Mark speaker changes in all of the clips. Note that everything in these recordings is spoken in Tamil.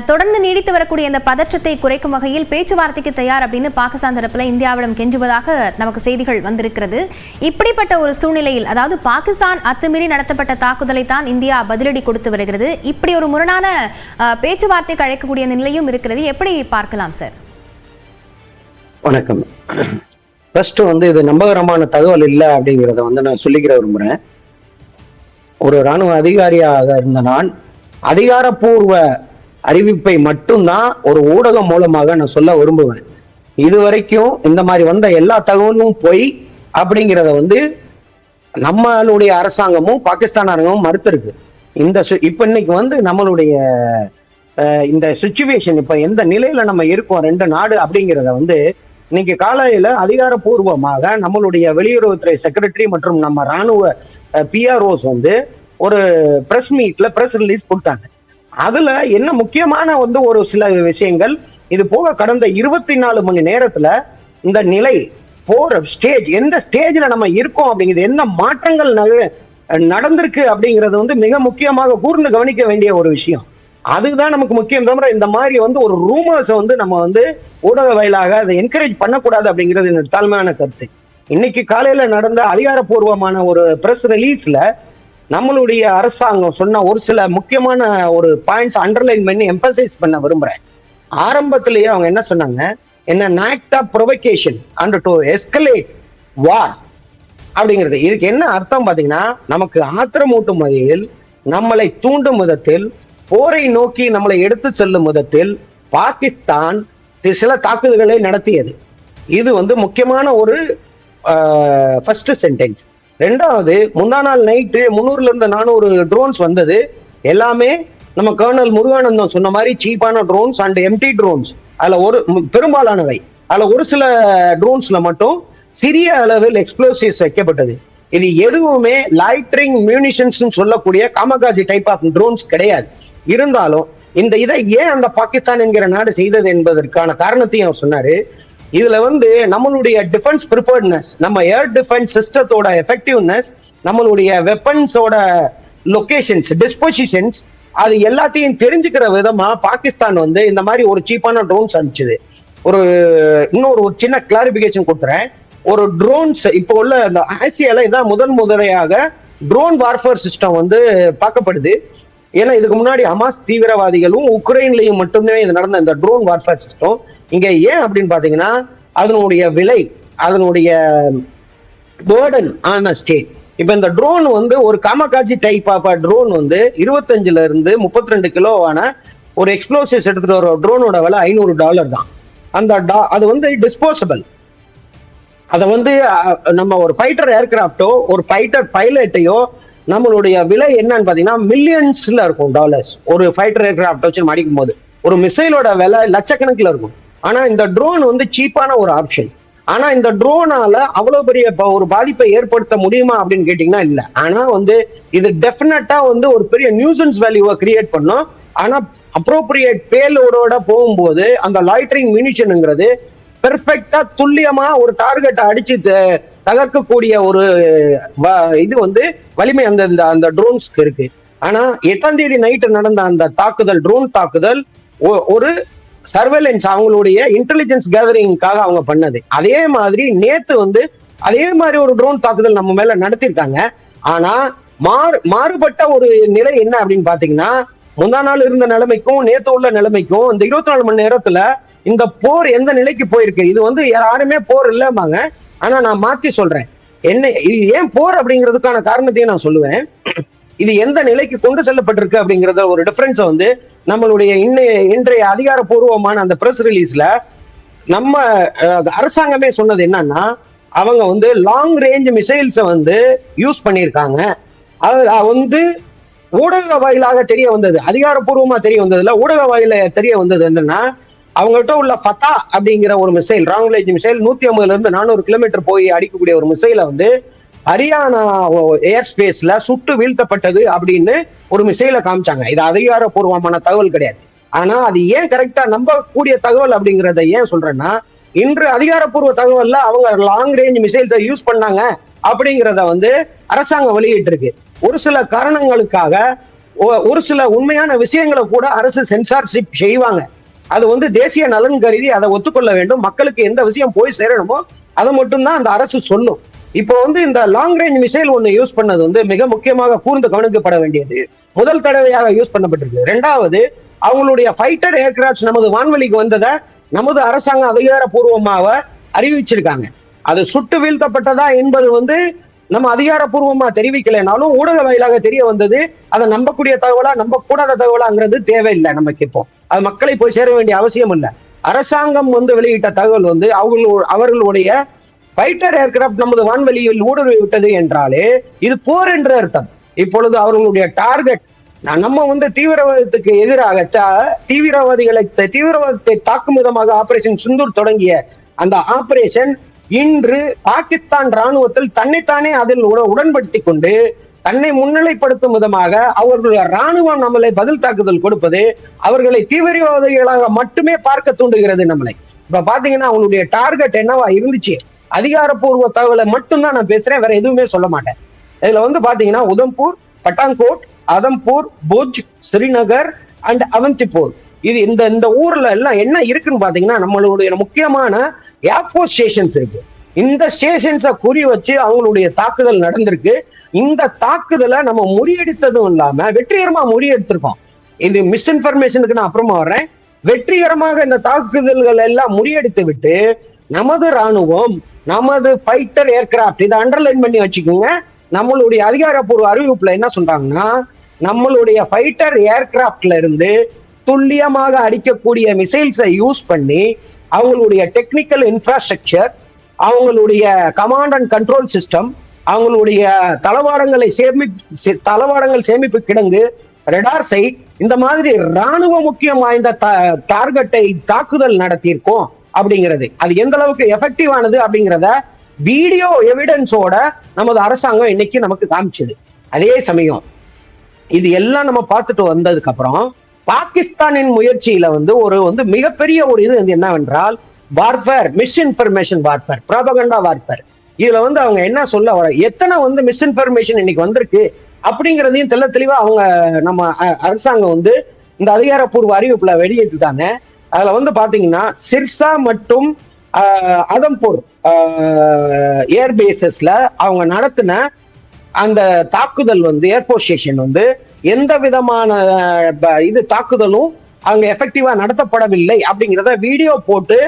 Speaker 1: தொடர்ந்து நீடித்து வரக்கூடிய இந்த பதற்றத்தை குறைக்கும் வகையில் பேச்சுவார்த்தைக்கு தயார் அப்படின்னு பாகிஸ்தான் தரப்புல இந்தியாவிடம் கெஞ்சுவதாக நமக்கு செய்திகள் வந்திருக்கிறது. இப்படிப்பட்ட ஒரு சூழ்நிலையில், அதாவது பாகிஸ்தான் அத்துமீறி நடத்தப்பட்ட தாக்குதலை தான் இந்தியா பதிலடி கொடுத்து வருகிறது. இப்படி ஒரு முரணான பேச்சுவார்த்தைக்கு அழைக்கக்கூடிய நிலையும் இருக்கிறது. எப்படி பார்க்கலாம் சார்?
Speaker 2: வணக்கம். ஃபர்ஸ்ட் இது நம்பகரமான தகவல் இல்லை அப்படிங்கிறத நான் சொல்லிக்கிற விரும்புறேன். ஒரு ராணுவ அதிகாரியாக இருந்த நான் அதிகாரப்பூர்வ அறிவிப்பை மட்டும்தான் ஒரு ஊடகம் மூலமாக நான் சொல்ல விரும்புவேன். இதுவரைக்கும் இந்த மாதிரி வந்த எல்லா தகவலும் பொய் அப்படிங்கிறத நம்மளுடைய அரசாங்கமும் பாகிஸ்தான் அரசாங்கமும் மறுத்திருக்கு. இப்ப இன்னைக்கு நம்மளுடைய இந்த சிச்சுவேஷன் இப்ப எந்த நிலையில நம்ம இருக்கோம் ரெண்டு நாடு அப்படிங்கிறத இன்னைக்கு காலையில அதிகாரப்பூர்வமாக நம்மளுடைய வெளியுறவுத்துறை செக்ரட்டரி மற்றும் நம்ம ராணுவ பிஆர்ஓஸ் ஒரு பிரஸ் மீட்ல பிரஸ் ரிலீஸ் கொடுத்தாங்க. அதுல என்ன முக்கியமான ஒரு சில விஷயங்கள், இது போக கடந்த 24 மணி நேரத்துல இந்த நிலை போற ஸ்டேஜ், எந்த ஸ்டேஜ்ல நம்ம இருக்கோம் அப்படிங்கிறது, எந்த மாற்றங்கள் நடந்திருக்கு அப்படிங்கிறது மிக முக்கியமாக கூர்ந்து கவனிக்க வேண்டிய ஒரு விஷயம். அதுதான் நமக்கு முக்கியம். தவிர இந்த மாதிரி ஒரு ரூமர்ஸ் நம்ம ஊடக வாயிலாக அதை என்கரேஜ் பண்ணக்கூடாது அப்படிங்கிறது என்னோட தாழ்மையான கருத்து. இன்னைக்கு காலையில நடந்த அதிகாரப்பூர்வமான ஒரு பிரஸ் ரிலீஸ்ல நம்மளுடைய அரசாங்கம் சொன்ன ஒரு சில முக்கியமான ஒரு பாயிண்ட்ஸ் அண்டர்லைன் பண்ணி எம்பசைஸ் பண்ண விரும்புறேன். ஆரம்பத்திலேயே அவங்க என்ன சொன்னாங்க, என்ன act of provocation and to escalate war அப்படிங்கிறது. இதுக்கு என்ன அர்த்தம் பாத்தீங்கன்னா, நமக்கு ஆத்திரமூட்டும் வகையில், நம்மளை தூண்டும் விதத்தில், போரை நோக்கி நம்மளை எடுத்து செல்லும் விதத்தில் பாகிஸ்தான் சில தாக்குதல்களை நடத்தியது. இது முக்கியமான ஒரு ஃபர்ஸ்ட் சென்டென்ஸ். ரெண்டாவது, முந்தா நாள் நைட்டு 300ல இருந்து 400 ட்ரோன்ஸ் வந்தது. எல்லாமே நம்ம கர்னல் முருகானந்தம் சொன்ன மாதிரி சீப்பான ட்ரோன்ஸ் அண்ட் எம்டி ட்ரோன்ஸ். அதுல பெரும்பாலானவை, அதுல ஒரு சில ட்ரோன்ஸ்ல மட்டும் சிறிய அளவில் எக்ஸ்ப்ளோசிவ்ஸ் வைக்கப்பட்டது. இது எதுவுமே லைட்டரிங் மியூனிஷன்ஸ் சொல்லக்கூடிய காமகாஜி டைப் ஆஃப் ட்ரோன்ஸ் கிடையாது. இருந்தாலும் இதை ஏன் அந்த பாகிஸ்தான் என்கிற நாடு செய்தது என்பதற்கான காரணத்தையும் அவர் சொன்னாரு. இதுல நம்மளுடைய டிஃபென்ஸ் ப்ரிப்பேர்ட்னஸ், நம்ம ஏர் டிஃபென்ஸ் சிஸ்டத்தோட எஃபெக்டிவ்னஸ், நம்மளுடைய வெப்பன்ஸோட லொகேஷன்ஸ், டிஸ்பொசிஷன்ஸ், அது எல்லாத்தையும் தெரிஞ்சுக்கிற விதமா பாகிஸ்தான் இந்த மாதிரி ஒரு சீப்பான ட்ரோன்ஸ் அனுப்பிச்சது. இன்னொரு சின்ன கிளாரிபிகேஷன் கொடுத்துறேன். ஒரு ட்ரோன்ஸ் இப்போ உள்ள இந்த ஆசியால இதான் முதன்முறையாக ட்ரோன் வார்ஃபேர் சிஸ்டம் பார்க்கப்படுது. ஏன்னா இதுக்கு முன்னாடி ஹமாஸ் தீவிரவாதிகளும் உக்ரைன்லயும் மட்டுமே இது நடந்த இந்த ட்ரோன் வார்ஃபேர் சிஸ்டம். இங்க ஏன் அப்படின்னு பாத்தீங்கன்னா, அதனுடைய விலை, அதனுடைய பேர்டன் ஆன ஸ்டேட். இப்ப இந்த ட்ரோன் ஒரு காமகாஜி டைப் ஆஃப் ட்ரோன் 25ல இருந்து 32 கிலோவான ஒரு எக்ஸ்ப்ளோசிவ்ஸ் எடுத்துட்டு வர ட்ரோனோட விலை $500 தான். அது டிஸ்போசபிள். அதை நம்ம ஒரு ஃபைட்டர் ஏர்கிராப்டோ ஒரு ஃபைட்டர் பைலட்டையோ நம்மளுடைய விலை என்னன்னு பாத்தீங்கன்னா மில்லியன்ஸ்ல இருக்கும் டாலர்ஸ். ஒரு ஃபைட்டர் ஏர்கிராப்ட் வச்சு மடிக்கும் போது ஒரு மிசைலோட விலை லட்சக்கணக்கில் இருக்கும். ஆனா இந்த ட்ரோன் சீப்பான ஒரு ஆப்ஷன். ஆனா இந்த ட்ரோனால அவ்வளவு பெரிய ஒரு பாதிப்பை ஏற்படுத்த முடியுமா அப்படின்னு கேட்டீங்கன்னா இல்ல. ஆனா இது டெஃபினட்டா ஒரு பெரிய நியூசன்ஸ் வேல்யூவை கிரியேட் பண்ணும். ஆனா அப்ரோப்ரியேட் பேலோடோட போகும்போது அந்த லாய்டரிங் மியூனிஷன்ங்கிறது பெர்ஃபெக்டா துல்லியமா ஒரு டார்கெட்டை அடிச்சு தகர்க்கக்கூடிய ஒரு இது வலிமை அந்த ட்ரோன்ஸ்க்கு இருக்கு. ஆனா 8ஆம் தேதி நைட்டு நடந்த அந்த தாக்குதல், ட்ரோன் தாக்குதல், ஒரு சர்வேலன்ஸ், அவங்களுடைய இன்டெலிஜென்ஸ் கேதரிங்காக அவங்க பண்ணது. அதே மாதிரி நேத்து அதே மாதிரி ஒரு ட்ரோன் தாக்குதல் நம்ம மேல நடத்திருக்காங்க. ஆனா மாறுபட்ட ஒரு நிலை என்ன அப்படின்னு பாத்தீங்கன்னா, முந்தா நாள் இருந்த நிலைமைக்கும் நேத்து உள்ள நிலைமைக்கும் இந்த 24 மணி நேரத்துல இந்த போர் எந்த நிலைக்கு போயிருக்கு. இது யாருமே போர் இல்லமாங்க. ஆனா நான் மாத்தி சொல்றேன், என்ன இது ஏன் போர் அப்படிங்கிறதுக்கான காரணத்தையும் நான் சொல்லுவேன். இது எந்த நிலைக்கு கொண்டு செல்லப்பட்டிருக்கு அப்படிங்கறத ஒரு டிஃபரன்ஸ் நம்மளுடைய இன்றைய அதிகாரப்பூர்வமான அந்த பிரஸ் ரிலீஸ்ல நம்ம அரசாங்கமே சொன்னது என்னன்னா, அவங்க லாங் ரேஞ்ச் மிசைல்ஸ் யூஸ் பண்ணியிருக்காங்க. அது ஊடக வாயிலாக தெரிய வந்தது, அதிகாரப்பூர்வமா தெரிய வந்ததுல ஊடக வாயில தெரிய வந்தது என்னன்னா, அவங்ககிட்ட உள்ள ஃபத்தா அப்படிங்கிற ஒரு மிசைல், லாங் ரேஞ்ச் மிசைல் 150ல இருந்து 400 கிலோமீட்டர் போய் அடிக்கக்கூடிய ஒரு மிசைலை ஹரியானா ஏர் ஸ்பேஸ்ல சுட்டு வீழ்த்தப்பட்டது அப்படின்னு ஒரு மிசைலை காமிச்சாங்க. இது அதிகாரப்பூர்வமான தகவல் கிடையாது. ஆனா அது ஏன் கரெக்டா நம்பக்கூடிய தகவல் அப்படிங்கிறத ஏன் சொல்றேன்னா, இன்று அதிகாரப்பூர்வ தகவல்ல அவங்க லாங் ரேஞ்ச் மிசைல்ஸை யூஸ் பண்ணாங்க அப்படிங்கிறத அரசாங்கம் வெளியிட்டு இருக்கு. ஒரு சில காரணங்களுக்காக ஒரு சில உண்மையான விஷயங்களை கூட அரசு சென்சார்ஷிப் செய்வாங்க. அது வந்து தேசிய நலன் கருதி அதை ஒத்துக்கொள்ள வேண்டும். மக்களுக்கு எந்த விஷயம் போய் சேரணுமோ அதை மட்டும்தான் அந்த அரசு சொல்லும். இப்போ வந்து இந்த லாங் ரேஞ்ச் மிசைல் ஒண்ணு யூஸ் பண்ணது வந்து மிக முக்கியமாக கூர்ந்து கவனிக்கப்பட வேண்டியது. முதல் தடவையாக யூஸ் பண்ணப்பட்டிருக்கு. ரெண்டாவது, அவங்களுடைய ஃபைட்டர் ஏர்கிராப்ட் நமது வான்வெளிக்கு வந்ததை நமது அரசாங்கம் அதிகாரப்பூர்வமாக அறிவிச்சிருக்காங்க. அது சுட்டு வீழ்த்தப்பட்டதா என்பது வந்து நம்ம அதிகாரப்பூர்வமா தெரிவிக்கலைனாலும் ஊடக வாயிலாக தெரிய வந்தது. அதை நம்பக்கூடிய தகவலா நம்பக்கூடாத தகவலாங்கிறது தேவையில்லை நமக்கு. இப்போ அது மக்களை போய் சேர வேண்டிய அவசியம் இல்லை. அரசாங்கம் வந்து வெளியிட்ட தகவல் வந்து அவர்களுடைய ஃபைட்டர் ஏர்கிராப்ட் நமது வான்வெளியில் ஊடுருவி விட்டது என்றாலே இது போர் என்று அர்த்தம். இப்பொழுது அவர்களுடைய டார்கெட் நம்ம வந்து தீவிரவாதத்துக்கு எதிராக தீவிரவாதத்தை தாக்கும் விதமாக ஆபரேஷன் சிந்தூர் தொடங்கிய அந்த ஆபரேஷன் இன்று பாகிஸ்தான் ராணுவத்தில் தன்னைத்தானே அதில் உடன்படுத்தி கொண்டு தன்னை முன்னிலைப்படுத்தும் விதமாக அவர்களுடைய ராணுவம் நம்மளை பதில் தாக்குதல் கொடுப்பது அவர்களை தீவிரவாதிகளாக மட்டுமே பார்க்க தூண்டுகிறது நம்மளை. இப்ப பாத்தீங்கன்னா அவங்களுடைய டார்கெட் என்னவா இருந்துச்சு, அதிகாரப்பூர்வ தகவலை மட்டும்தான் நான் பேசுறேன், வேற எதுவுமே சொல்ல மாட்டேன். இதுல வந்து பாத்தீங்கன்னா உதம்பூர், பட்டான்கோட், அதம்பூர், புஜ், ஸ்ரீநகர் அண்ட் அவந்திப்பூர், இது இந்த ஊர்ல எல்லாம் என்ன இருக்குன்னு பாத்தீங்கன்னா நம்மளுடைய முக்கியமான ஏர்போர்ட் ஸ்டேஷன்ஸ் இருக்கு. இந்த ஸ்டேஷன்ஸை குறி வச்சு அவங்களுடைய தாக்குதல் நடந்திருக்கு. இந்த தாக்குதலை நம்ம முறியடித்ததும் இல்லாம வெற்றிகரமா முறியடித்திருக்கோம். இது மிஸ்இன்ஃபர்மேஷனுக்கு நான் அப்புறமா வர்றேன். வெற்றிகரமாக இந்த தாக்குதல்கள் எல்லாம் முறியடித்து விட்டு நமது ராணுவம், நமது ஃபைட்டர் ஏர்கிராப்ட், இதை அண்டர்லைன் பண்ணி வச்சுக்கோங்க. நம்மளுடைய அதிகாரப்பூர்வ அறிவிப்புல என்ன சொல்றாங்கன்னா, நம்மளுடைய ஃபைட்டர் ஏர்கிராப்ட்ல இருந்து துல்லியமாக அடிக்கக்கூடிய மிசைல்ஸை யூஸ் பண்ணி அவங்களுடைய டெக்னிக்கல் இன்ஃப்ராஸ்ட்ரக்சர், அவங்களுடைய கமாண்ட் அண்ட் கண்ட்ரோல் சிஸ்டம், அவங்களுடைய தளவாடங்கள் சேமிப்பு கிடங்கு, ரெடார் சைட், இந்த மாதிரி ராணுவ முக்கியம் வாய்ந்த டார்கெட்டை தாக்குதல் நடத்தியிருக்கோம் அப்படிங்கிறது. அது எந்த அளவுக்கு எஃபெக்டிவ் ஆனது அப்படிங்கிறத வீடியோ எவிடன்ஸோட நமது அரசாங்கம் இன்னைக்கு நமக்கு காமிச்சது. அதே சமயம் இது எல்லாம் நம்ம பார்த்துட்டு வந்ததுக்கு அப்புறம் பாகிஸ்தானின் முயற்சியில வந்து மிகப்பெரிய ஒரு இது என்னவென்றால் warfare, misinformation warfare, propaganda warfare. இதுல வந்து அவங்க என்ன சொல்ல வர, எத்தனை வந்து மிஸ்இன்ஃபர்மேஷன் இன்னைக்கு வந்திருக்கு அப்படிங்கிறதையும் தெளிவா அவங்க நம்ம அரசாங்கம் வந்து இந்த அதிகாரப்பூர்வ அறிவிப்புல வெளியிட்டுட்டாங்க. அதுல வந்து பாத்தீங்கன்னா சிர்சா மற்றும் அதம்பூர் ஏர்பேசஸ்ல அவங்க நடத்தின அந்த தாக்குதல் வந்து ஏர்போர்ட் ஸ்டேஷன் வந்து எந்த விதமான இது தாக்குதலும் அவங்க எஃபெக்டிவா நடத்தப்படவில்லை அப்படிங்கிறத வீடியோ போட்டு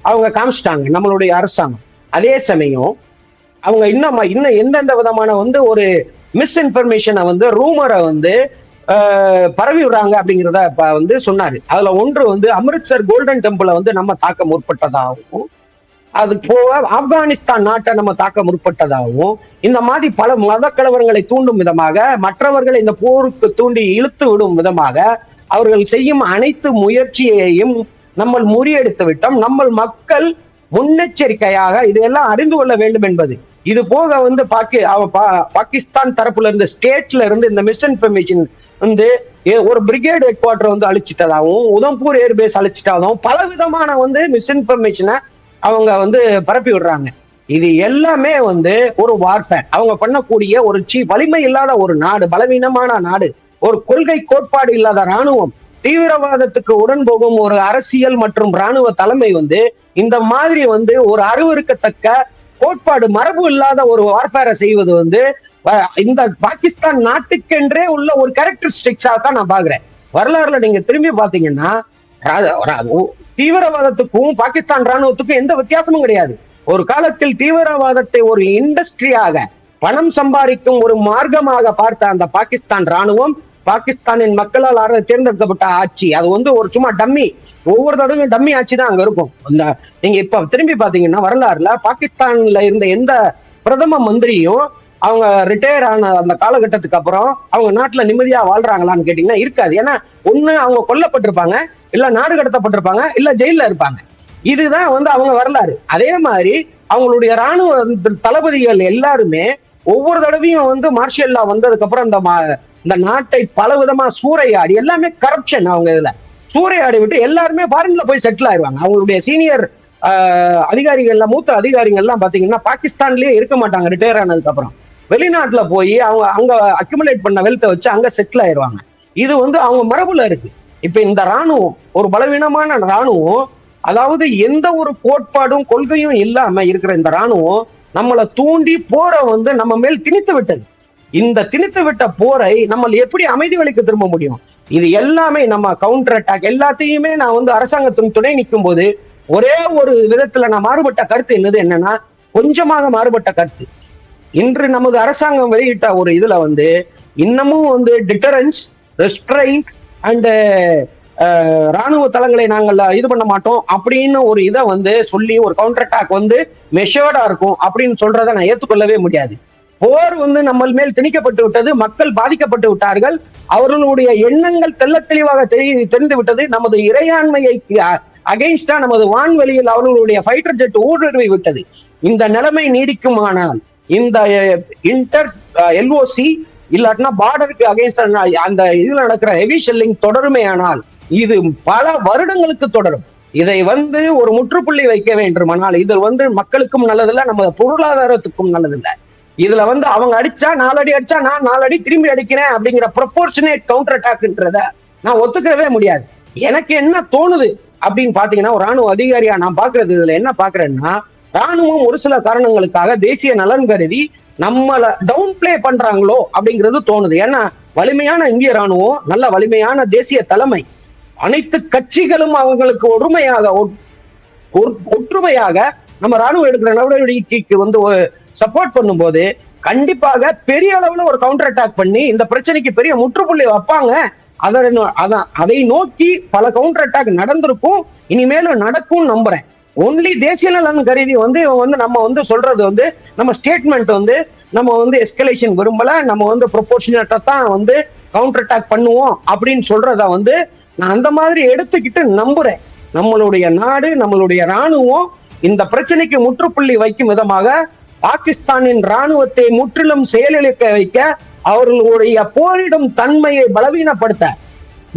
Speaker 2: அவங்க காமிச்சிட்டாங்க நம்மளுடைய அரசாங்கம். அதே சமயம் அவங்க இன்னும் எந்தெந்த விதமான வந்து ஒரு மிஸ்இன்ஃபர்மேஷனை வந்து ரூமரை வந்து பரவி விடுறாங்க அப்படிங்கிறத வந்து சொன்னாரு. அதுல ஒன்று வந்து அமிர்த்சர் கோல்டன் டெம்பிளை வந்து நம்ம தாக்க முற்பட்டதாகவும், அது போக ஆப்கானிஸ்தான் நாட்டை நம்ம தாக்க முற்பட்டதாகவும், இந்த மாதிரி பல மத கலவரங்களை தூண்டும் விதமாக, மற்றவர்களை இந்த போருக்கு தூண்டி இழுத்து விடும் விதமாக அவர்கள் செய்யும் அனைத்து முயற்சியையும் நம்ம முறியடித்து விட்டோம். நம்ம மக்கள் முன்னெச்சரிக்கையாக இதையெல்லாம் அறிந்து கொள்ள வேண்டும் என்பது. இது போக வந்து பாகிஸ்தான் தரப்புல இருந்து, ஸ்டேட்ல இருந்து இந்த மிஸ்இன்ஃபர்மேஷன் வந்து ஒரு பிரிகேட் ஹெட் குவார்டர் வந்து அழிச்சிட்டதாகவும், உதம்பூர் ஏர்பேஸ் அழிச்சிட்டதாகவும் பல விதமான வந்து மிஸ்இன்ஃபர்மேஷனை அவங்க வந்து பரப்பி விடுறாங்க. இது எல்லாமே வந்து ஒரு வார்ஃபேர். அவங்க பண்ணக்கூடிய ஒரு வலிமை இல்லாத ஒரு நாடு, பலவீனமான நாடு, ஒரு கொள்கை கோட்பாடு இல்லாத ராணுவம், தீவிரவாதத்துக்கு உடன் போகும் ஒரு அரசியல் மற்றும் ராணுவ தலைமை வந்து இந்த மாதிரி வந்து ஒரு அருவருக்கத்தக்க கோட்பாடு, மரபு இல்லாத ஒரு வார்ஃபேரை செய்வது வந்து இந்த பாகிஸ்தான் நாட்டுக்கென்றே உள்ள ஒரு கேரக்டரிஸ்டிக்ஸா தான் நான் பாக்குறேன். வரலாறுல நீங்க திரும்பி பாத்தீங்கன்னா தீவிரவாதத்துக்கும் பாகிஸ்தான் ராணுவத்துக்கும் எந்த வித்தியாசமும் கிடையாது. ஒரு காலத்தில் தீவிரவாதத்தை ஒரு இண்டஸ்ட்ரியாக, பணம் சம்பாதிக்கும் ஒரு மார்க்கமாக பார்த்த அந்த பாகிஸ்தான் ராணுவம், பாகிஸ்தானின் மக்களால் தேர்ந்தெடுக்கப்பட்ட ஆட்சி, அது வந்து ஒரு சும்மா டம்மி, ஒவ்வொரு தடவையும் டம்மி ஆட்சி தான் அங்க இருக்கும். நீங்க இப்ப திரும்பி பாத்தீங்கன்னா வரலாறுல பாகிஸ்தான்ல இருந்த எந்த பிரதம மந்திரியும் அவங்க ரிட்டையர் ஆன அந்த காலகட்டத்துக்கு அப்புறம் அவங்க நாட்டுல நிம்மதியா வாழ்றாங்களான்னு கேட்டீங்கன்னா இருக்காது. ஏன்னா ஒண்ணு அவங்க கொல்லப்பட்டிருப்பாங்க, இல்ல நாடு கடத்தப்பட்டிருப்பாங்க, இல்ல ஜெயில இருப்பாங்க. இதுதான் வந்து அவங்க வரலாறு. அதே மாதிரி அவங்களுடைய ராணுவ தளபதிகள் எல்லாருமே ஒவ்வொரு தடவையும் வந்து மார்ஷியல் லா வந்ததுக்கு அப்புறம் இந்த நாட்டை பல விதமா சூறையாடி, எல்லாமே கரப்ஷன், அவங்க இதுல சூறையாடி விட்டு எல்லாருமே ஃபாரின்ல போய் செட்டில் ஆயிடுவாங்க. அவங்களுடைய சீனியர் அதிகாரிகள்லாம், மூத்த அதிகாரிகள்லாம் பாத்தீங்கன்னா பாகிஸ்தான்லயே இருக்க மாட்டாங்க. ரிட்டையர் ஆனதுக்கு அப்புறம் வெளிநாட்டுல போய் அவங்க அங்க அக்யூமுலேட் பண்ண வெல்த்தை வச்சு அங்க செட்டில் ஆயிடுவாங்க. இது வந்து அவங்க மரபுல இருக்கு. இப்ப இந்த ராணுவம் ஒரு பலவீனமான ராணுவம், அதாவது எந்த ஒரு கோட்பாடும் கொள்கையும் இல்லாம இருக்கிற இந்த ராணுவம் நம்மளை தூண்டி போரை வந்து நம்ம மேல் திணித்து விட்டது. இந்த திணித்து விட்ட போரை நம்ம எப்படி அமைதி வழிக்கு திரும்ப முடியும்? இது எல்லாமே நம்ம கவுண்டர் அட்டாக் எல்லாத்தையுமே நான் வந்து அரசாங்கத்தின் துணை நிற்கும் போது ஒரே ஒரு விதத்துல நான் மாறுபட்ட கருத்து என்னன்னா, கொஞ்சமாக மாறுபட்ட கருத்து. இன்று நமது அரசாங்கம் வெளியிட்ட ஒரு இதுல வந்து இன்னமும் வந்து டிட்டரன்ஸ், ரெஸ்ட்ரைண்ட் அண்ட் ராணுவ தளங்களை நாங்கள் இது பண்ண மாட்டோம் அப்படின்னு ஒரு இதை வந்து சொல்லி ஒரு கவுண்டர் அட்டாக் வந்து மெஷர்டா இருக்கும் அப்படின்னு சொல்றதை நான் ஏற்றுக்கொள்ளவே முடியாது. போர் வந்து நம்ம மேல் திணிக்கப்பட்டு விட்டது, மக்கள் பாதிக்கப்பட்டு விட்டார்கள், அவர்களுடைய எண்ணங்கள் தெள்ள தெளிவாக தெரிந்து விட்டது. நமது இறையாண்மையை அகைன்ஸ்டா நமது வான்வெளியில் அவர்களுடைய ஃபைட்டர் ஜெட் ஊடுருவி விட்டது. இந்த நிலைமை நீடிக்குமானால் இந்த இன்டர் எல்ஓசி இல்லாட்டினா பார்டருக்கு அகைன்ஸ்ட் அந்த இதுல நடக்கிற ஹெவி ஷெல்லிங் தொடருமே ஆனால் இது பல வருடங்களுக்கு தொடரும். இதை வந்து ஒரு முற்றுப்புள்ளி வைக்க வேண்டுமானால் இது வந்து மக்களுக்கும் நல்லதில்லை, நம்ம பொருளாதாரத்துக்கும் நல்லதில்லை. இதுல வந்து அவங்க அடிச்சா 4 அடி அடிச்சா நான் 4 அடி திரும்பி அடிக்கிறேன் அப்படிங்கிற ப்ரொபோர்ஷனேட் கவுண்டர் அட்டாக்ன்றத நான் ஒத்துக்கவே முடியாது. எனக்கு என்ன தோணுது அப்படின்னு பாத்தீங்கன்னா, ஒரு ராணுவ அதிகாரியா நான் பாக்குறது இதுல என்ன பாக்குறேன்னா, ராணுவம் ஒரு சில காரணங்களுக்காக தேசிய நலன் கருதி நம்மள டவுன் பிளே பண்றாங்களோ அப்படிங்கிறது தோணுது. ஏன்னா வலிமையான இந்திய ராணுவம், நல்ல வலிமையான தேசிய தலைமை, அனைத்து கட்சிகளும் அவங்களுக்கு ஒற்றுமையாக நம்ம ராணுவம் எடுக்கிற நடவடிக்கைக்கு வந்து சப்போர்ட் பண்ணும்போது கண்டிப்பாக பெரிய அளவுல ஒரு கவுண்டர் அட்டாக் பண்ணி இந்த பிரச்சனைக்கு பெரிய முற்றுப்புள்ளி வைப்பாங்க. அதை நோக்கி பல கவுண்டர் அட்டாக் நடந்திருக்கும், இனிமேலும் நடக்கும் நம்புறேன். ஒன்லி தேசிய நலன் கருதி வந்து நம்ம வந்து சொல்றது வந்து நம்ம ஸ்டேட்மெண்ட் வந்து நம்ம வந்து எஸ்கலேஷன் விரும்பல, நம்ம வந்து ப்ரொபோர்ஷனேட்டா தான் வந்து கவுண்டர் அட்டாக் பண்ணுவோம் அப்படின்னு சொல்றத வந்து நான் அந்த மாதிரி எடுத்துக்கிட்டு நம்புறேன். நம்மளுடைய நாடு, நம்மளுடைய ராணுவம் இந்த பிரச்சனைக்கு முற்றுப்புள்ளி வைக்கும் விதமாக பாகிஸ்தானின் ராணுவத்தை முற்றிலும் செயலிழக்க வைக்க, அவர்களுடைய போரிடும் தன்மையை பலவீனப்படுத்த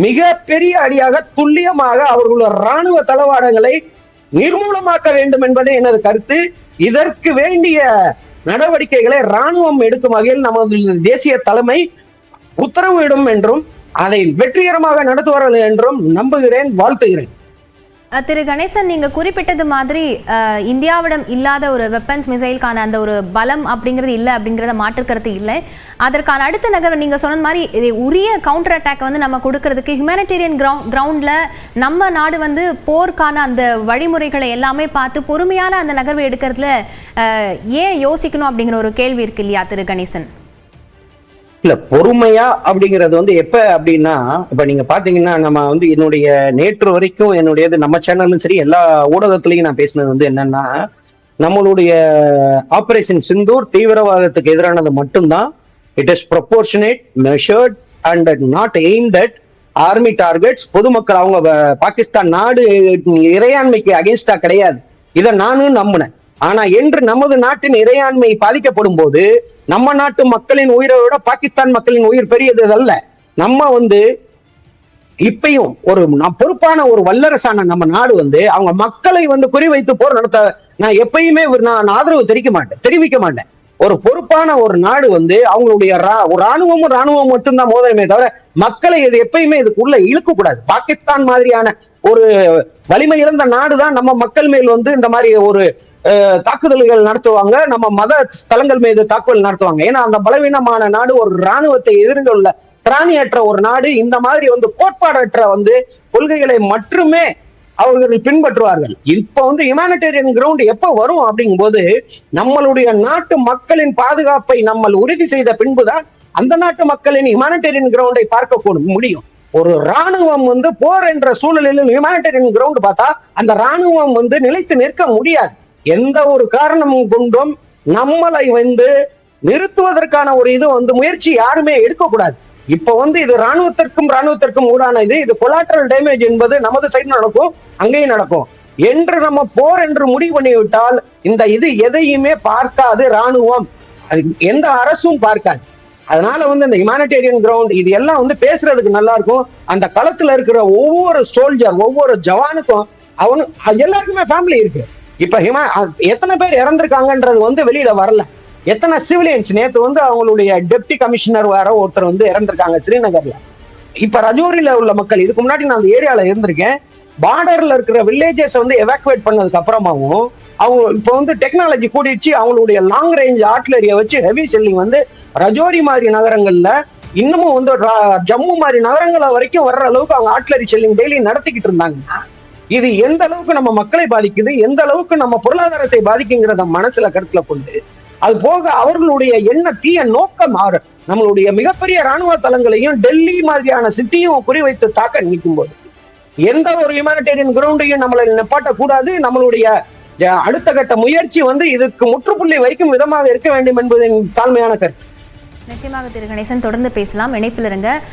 Speaker 2: மிக பெரிய அடியாக துல்லியமாக அவர்களுடைய ராணுவ தளவாடங்களை நிர்மூலமாக்க வேண்டும் என்பதே எனது கருத்து. இதற்கு வேண்டிய நடவடிக்கைகளை ராணுவம் எடுக்கும் வகையில் நமது தேசிய தலைமை உத்தரவிடும் என்றும் அதை வெற்றிகரமாக நடத்துவார்கள் என்றும் நம்புகிறேன், வாழ்த்துகிறேன்.
Speaker 1: திரு கணேசன், நீங்க குறிப்பிட்டது மாதிரி இந்தியாவிடம் இல்லாத ஒரு வெப்பன்ஸ் மிசைலுக்கான அந்த ஒரு பலம் அப்படிங்கிறது இல்லை அப்படிங்கிறத மாற்றுக்கிறது இல்லை. அதற்கான அடுத்த நகர்வு நீங்க சொன்ன மாதிரி உரிய கவுண்டர் அட்டாக் வந்து நம்ம கொடுக்கறதுக்கு ஹியூமனிடேரியன் கிரவுண்ட்ல நம்ம நாடு வந்து போருக்கான அந்த வழிமுறைகளை எல்லாமே பார்த்து பொறுமையான அந்த நகர்வை எடுக்கிறதுல ஏன் யோசிக்கணும் அப்படிங்கிற ஒரு கேள்வி இருக்கு இல்லையா திரு கணேசன்?
Speaker 2: இல்ல, பொறுமையா அப்படிங்கிறது வந்து எப்ப அப்படின்னா, இப்ப நீங்க பாத்தீங்கன்னா நம்ம வந்து என்னுடைய நேற்று வரைக்கும் என்னுடையது நம்ம சேனலும் சரி எல்லா ஊடகத்திலையும் நான் பேசினது வந்து என்னன்னா, நம்மளுடைய ஆபரேஷன் சிந்தூர் தீவிரவாதத்துக்கு எதிரானது மட்டும்தான். It is proportionate, measured and not aimed at army targets. பொதுமக்கள் அவங்க பாகிஸ்தான் நாடு இறையாண்மைக்கு அகேன்ஸ்டா கிடையாது. இதை நானும் நம்பினேன். ஆனா என்று நமது நாட்டின் இறையாண்மை பாதிக்கப்படும் போது நம்ம நாட்டு மக்களின் உயிரை விட பாகிஸ்தான் மக்களின் உயிர் பெரியது அல்ல. நம்ம வந்து இப்பயும் ஒரு பொறுப்பான ஒரு வல்லரசான நம்ம நாடு வந்து அவங்க மக்களை வந்து குறிவைத்து போர் நடத்த நான் எப்பயுமே நான் ஆதரவு தெரிவிக்க மாட்டேன். ஒரு பொறுப்பான ஒரு நாடு வந்து அவங்களுடைய ராணுவம் மட்டும்தான் மோதலுமே தவிர மக்களை இது எப்பயுமே இதுக்குள்ள இழுக்க கூடாது. பாகிஸ்தான் மாதிரியான ஒரு வலிமை இழந்த நாடுதான் நம்ம மக்கள் மேல் வந்து இந்த மாதிரி ஒரு தாக்குதல்கள் நடத்துவாங்க, நம்ம மத ஸ்தலங்கள் மீது தாக்குதல் நடத்துவாங்க. ஏன்னா அந்த பலவீனமான நாடு ஒரு ராணுவத்தை எதிர்கொள்ள திராணியற்ற ஒரு நாடு. இந்த மாதிரி வந்து கோட்பாடற்ற வந்து கொள்கைகளை மட்டுமே அவர்கள் பின்பற்றுவார்கள். இப்ப வந்து ஹியூமனிடேரியன் கிரவுண்ட் எப்ப வரும் அப்படிங்கும் போது நம்மளுடைய நாட்டு மக்களின் பாதுகாப்பை நம்ம உறுதி செய்த பின்புதான் அந்த நாட்டு மக்களின் ஹியூமனிடேரியன் கிரவுண்டை பார்க்க முடியும். ஒரு ராணுவம் வந்து போர் என்ற சூழ்நிலையில் ஹியூமனிடேரியன் கிரவுண்ட் பார்த்தா அந்த ராணுவம் வந்து நிலைத்து நிற்க முடியாது. எந்த ஒரு காரணமும் கொண்டும் நம்மளை வந்து நிறுத்துவதற்கான ஒரு இது வந்து முயற்சி யாருமே எடுக்கக்கூடாது. இப்ப வந்து இது ராணுவத்திற்கும் ஊடான இது கொலாட்டரல் டேமேஜ் என்பது நமது சைடு நடக்கும், அங்கேயும் நடக்கும் என்று நம்ம போர் என்று முடிவு பண்ணிவிட்டால் இந்த இது எதையுமே பார்க்காது ராணுவம், எந்த அரசும் பார்க்காது. அதனால வந்து இந்த ஹியூமனிடேரியன் கிரவுண்ட் இது எல்லாம் வந்து பேசுறதுக்கு நல்லா இருக்கும். அந்த களத்துல இருக்கிற ஒவ்வொரு சோல்ஜர், ஒவ்வொரு ஜவானுக்கும் எல்லாருக்குமே ஃபேமிலி இருக்கு. இப்ப எத்தனை பேர் இறந்திருக்காங்கன்றது வந்து வெளியில வரல. எத்தனை சிவிலியன்ஸ் நேற்று வந்து அவங்களுடைய டெப்டி கமிஷனர் வேற ஒருத்தர் வந்து இறந்திருக்காங்க ஸ்ரீநகர்ல. இப்ப ரஜோரியில உள்ள மக்கள், இதுக்கு முன்னாடி நான் அந்த ஏரியால இருந்திருக்கேன், பார்டர்ல இருக்கிற வில்லேஜஸ் வந்து எவாக்குவேட் பண்ணதுக்கு அப்புறமாவும் அவங்க இப்ப வந்து டெக்னாலஜி கூடிடுச்சு, அவங்களுடைய லாங் ரேஞ்ச் ஆர்ட்லரியை வச்சு ஹெவி செல்லிங் வந்து ரஜோரி மாதிரி நகரங்கள்ல இன்னமும் வந்து ஜம்மு மாதிரி நகரங்கள வரைக்கும் வர்ற அளவுக்கு அவங்க ஆர்ட்லரி செல்லிங் டெய்லி நடத்திக்கிட்டு இருந்தாங்கன்னா இது எந்த அளவுக்கு நம்ம மக்களை பாதிக்குது, எந்த அளவுக்கு நம்ம பொருளாதாரத்தை பாதிக்குங்கிறத மனசுல கருத்துல கொண்டு, அது போக அவர்களுடைய தீய நோக்கம் நம்மளுடைய மிகப்பெரிய ராணுவ தளங்களையும் டெல்லி மாதிரியான சிட்டியும் குறிவைத்து தாக்க நிற்கும் போது எந்த ஒரு ஹியூமானிட்டேரியன் கிரவுண்டையும் நம்மளை நிப்பாட்ட கூடாது. நம்மளுடைய அடுத்த கட்ட முயற்சி வந்து இதுக்கு முற்றுப்புள்ளி வைக்கும் விதமாக இருக்க வேண்டும் என்பதின் தாழ்மையான கருத்து.
Speaker 1: நிச்சயமாக திரு கணேசன், தொடர்ந்து பேசலாம், இணைப்பில் இருங்க.